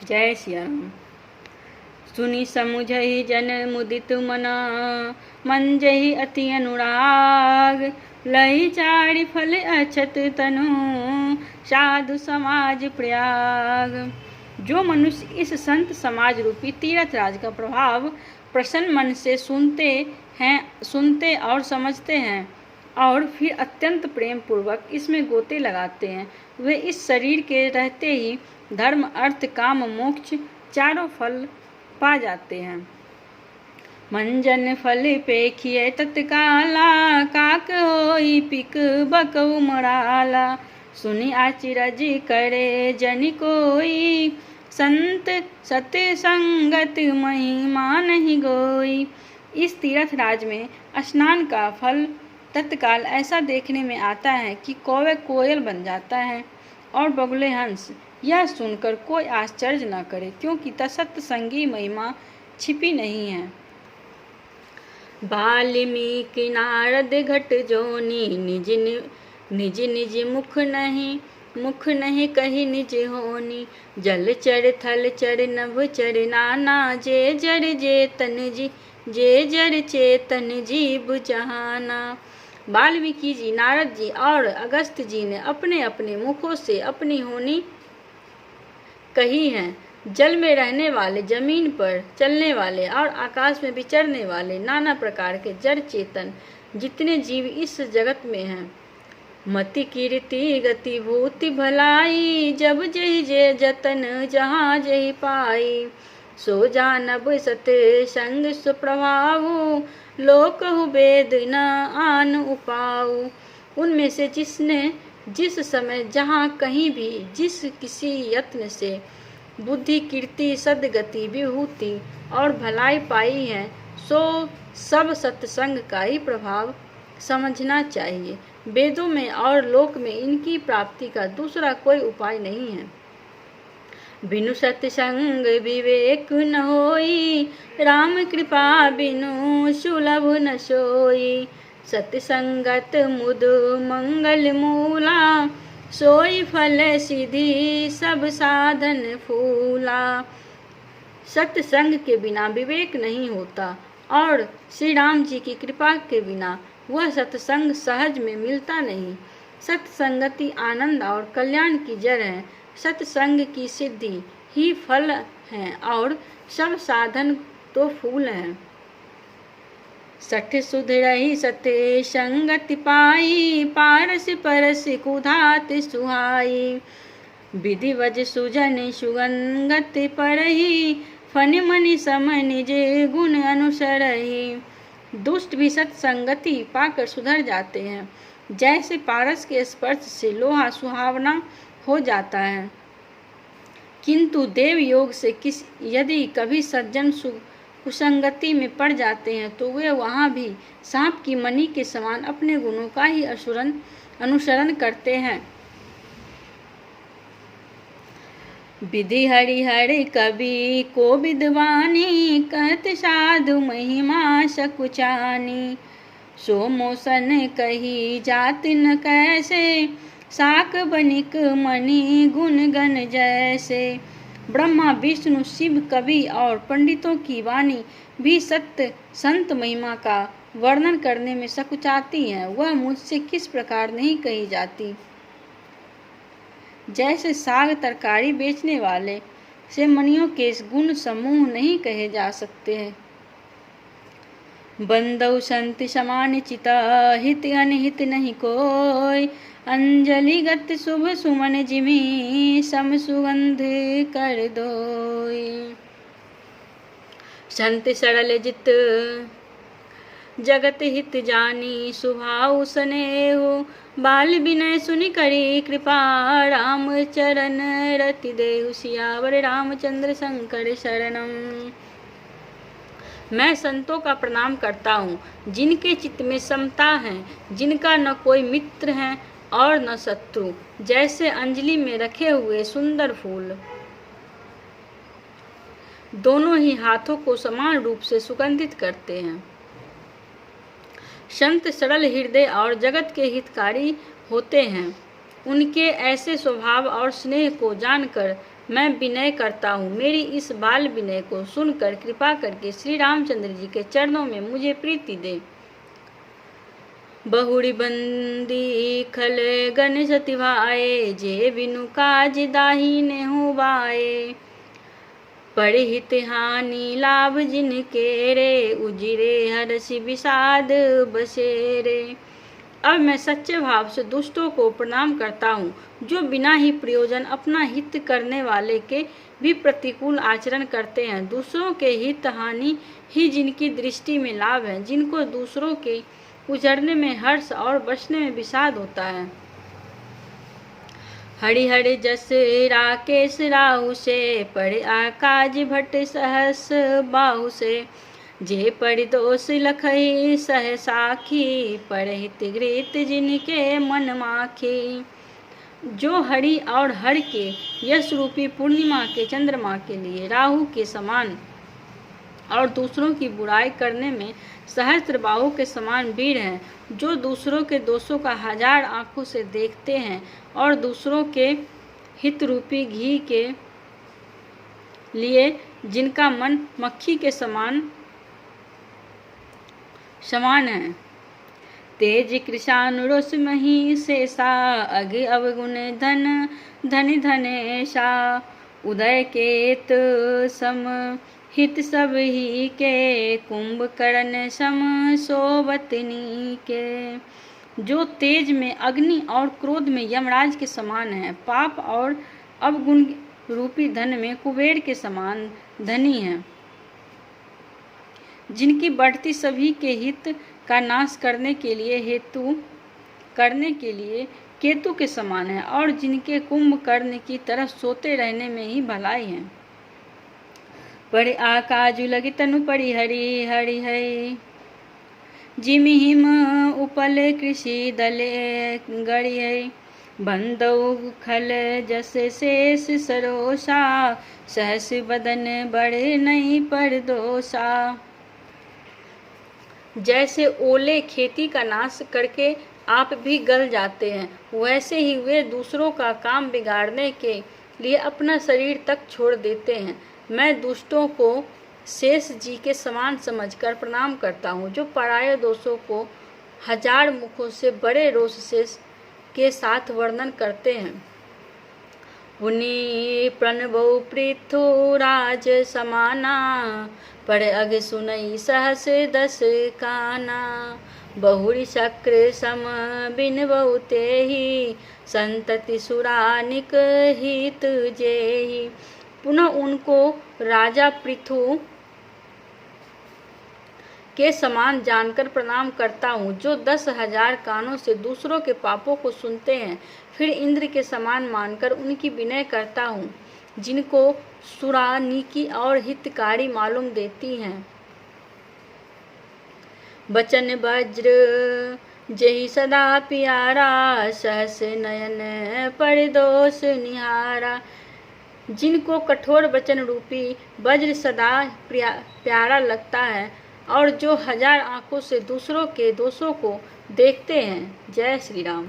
जय श्री राम। सुनि समुझहि जन मुदित मना, मन जहि अति अनुराग। लई चारि फल अछत तनु, साधु समाज प्रयाग। जो मनुष्य इस संत समाज रूपी तीर्थ राज का प्रभाव प्रसन्न मन से सुनते और समझते हैं और फिर अत्यंत प्रेम पूर्वक इसमें गोते लगाते हैं, वे इस शरीर के रहते ही धर्म अर्थ काम मोक्ष चारों फल पा जाते हैं। मंजन फल पेखिए तत्काला, काक होई पिक बकऊ मराला। सुनि आचिरज करे जनि कोई, संत सत्य संगत महिमा नहीं गोई। इस तीर्थ राज में स्नान का फल तत्काल ऐसा देखने में आता है कि कौवे कोयल बन जाता है और बगुले हंस। यह सुनकर कोई आश्चर्य न करे, क्योंकि तत्संगी महिमा छिपी नहीं है। वाल्मीकि नारद घट जोनी, निज निज मुख नहीं कही निज होनी। जल चर थल चर नभ चर नाना, जे जर चेतन जीव जहाना। वाल्मीकि जी, नारद जी और अगस्त जी ने अपने अपने मुखों से अपनी होनी कही है। जल में रहने वाले, जमीन पर चलने वाले और आकाश में विचरने वाले नाना प्रकार के जड़ चेतन जितने जीव इस जगत में हैं। मति कीर्ति गति भूति भलाई, जब जहि जे जतन जहाँ जहि पाई। सो जानब सत्य संग सुप्रभाऊ, लोकहु वेद न आन उपाऊ। उनमें से जिसने जिस समय जहाँ कहीं भी जिस किसी यत्न से बुद्धि कीर्ति सद्गति विभूति और भलाई पाई है, सो सब सत्संग का ही प्रभाव समझना चाहिए। वेदों में और लोक में इनकी प्राप्ति का दूसरा कोई उपाय नहीं है। बिनु सत्संग विवेक न होई, राम कृपा बिनु सुलभ न सोई। सत्संगत मुद मंगल मूला, सोई फल सिद्धि सब साधन फूला। सत्संग के बिना विवेक नहीं होता और श्री राम जी की कृपा के बिना वह सत्संग सहज में मिलता नहीं। सत्संगति आनंद और कल्याण की जड़ है। सत्संग की सिद्धि ही फल है और सब साधन तो फूल हैं। सठ सुध रही सत्य संगति पाई, पारस परस कुधात सुहाई। विधि वज सुजन सुगंगत परही, फन मनि सम निज गुण अनुसरही। दुष्ट भी सत्संगति पाकर सुधर जाते हैं, जैसे पारस के स्पर्श से लोहा सुहावना हो जाता है। किंतु देव योग से यदि कभी सज्जन कुसंगति में पड़ जाते हैं तो वे वहाँ भी सांप की मणि के समान अपने गुणों का ही अनुसरण करते हैं। विधि हरिहर कवि को विद्वानी, कहत साधु महिमा सकुचानी। सो मोसन कही जात न कैसे, साक बनिक मणि गुण गण जैसे। ब्रह्मा विष्णु शिव कवि और पंडितों की वाणी भी सत्य संत महिमा का वर्णन करने में सकुचाती हैं। वह मुझसे किस प्रकार नहीं कही जाती। जैसे साग तरकारी बेचने वाले से मणियों के गुण समूह नहीं कहे जा सकते हैं। बंदौ संत समान चिता, हित अनहित नहीं कोई। अंजलि गत शुभ सुमन जिमि, सम सुगंध कर दोई। संत सरल जित जगत हित जानी, स्वभाव स्नेहु बाल विनय सुनि करी कृपा। राम चरण रति देहु, सियावर रामचंद्र शंकर शरणम। मैं संतों का प्रणाम करता हूँ, जिनके चित्त में समता है, जिनका न कोई मित्र है और न शत्रु, जैसे अंजलि में रखे हुए सुंदर फूल दोनों ही हाथों को समान रूप से सुगंधित करते हैं। संत सरल हृदय और जगत के हितकारी होते हैं। उनके ऐसे स्वभाव और स्नेह को जानकर मैं विनय करता हूँ। मेरी इस बाल विनय को सुनकर कृपा करके श्री रामचंद्र जी के चरणों में मुझे प्रीति दे। बहुड़ी बंदी खल गन सतिभाए, जे बिनु काज दाही ने हो बाए। पढ़ हित हानि लाभ जिनके रे, उजिरे हरषि विषाद बसेरे। अब मैं सच्चे भाव से दुष्टों को प्रणाम करता हूँ, जो बिना ही प्रयोजन अपना हित करने वाले के भी प्रतिकूल आचरण करते हैं। दूसरों के हित हानि ही जिनकी दृष्टि में लाभ है, जिनको दूसरों के उजड़ने में हर्ष और बचने में विषाद होता है। हरिहर जस राकेश राहु से, पढ़ आकाज भट्ट सहस बाहु से। जे पढ़ दोष लखई सह साखी, पढ़ हित घृत जिनके मन माखी। जो हरि और हर के यश रूपी पूर्णिमा के चंद्रमा के लिए राहु के समान और दूसरों की बुराई करने में सहस्त्र बाहु के समान वीर हैं, जो दूसरों के दोषों का 1000 आंखों से देखते हैं और दूसरों के हित रूपी घी के लिए जिनका मन मक्खी के समान है। तेज कृशानुरोष मही शेषा, अग अवगुण धन धनि धनेशा। उदय केत सम हित सब ही के, कुंभकर्ण सम सोवतनी के। जो तेज में अग्नि और क्रोध में यमराज के समान है, पाप और अवगुण रूपी धन में कुबेर के समान धनी है। जिनकी बढ़ती सभी के हित का नाश करने के लिए केतु के समान है, और जिनके कुंभकर्ण की तरह सोते रहने में ही भलाई है। पढ़ आकाजु लगी तनु पढ़ी हरि हरि है, जिम हिम उपल कृषि दले गड़ी है। बंदौ खल जस शेष सरोसा, सहस बदन बड़े नहीं पर दोषा। जैसे ओले खेती का नाश करके आप भी गल जाते हैं, वैसे ही वे दूसरों का काम बिगाड़ने के लिए अपना शरीर तक छोड़ देते हैं। मैं दुष्टों को शेष जी के समान समझकर प्रणाम करता हूँ, जो पराये दोषों को 1000 मुखों से बड़े रोष से के साथ वर्णन करते हैं। पुनि प्रणबौ पृथुराज समाना, पढ़ अग सुनई सहस दस काना। बहुरी शक्र सम बिन बहुते ही, संतति सुरानिक हित जेहि। पुनः उनको राजा पृथु के समान जानकर प्रणाम करता हूँ, जो 10,000 कानों से दूसरों के पापों को सुनते हैं। फिर इंद्र के समान मानकर उनकी विनय करता हूँ, जिनको सुरानिकी और हितकारी मालूम देती हैं। बचन वज्र जही सदा प्यारा, सहस नयन पर दोष निहारा। जिनको कठोर वचन रूपी वज्र सदा प्यारा लगता है, और जो 1000 आंखों से दूसरों के दोषों को देखते हैं। जय श्री राम।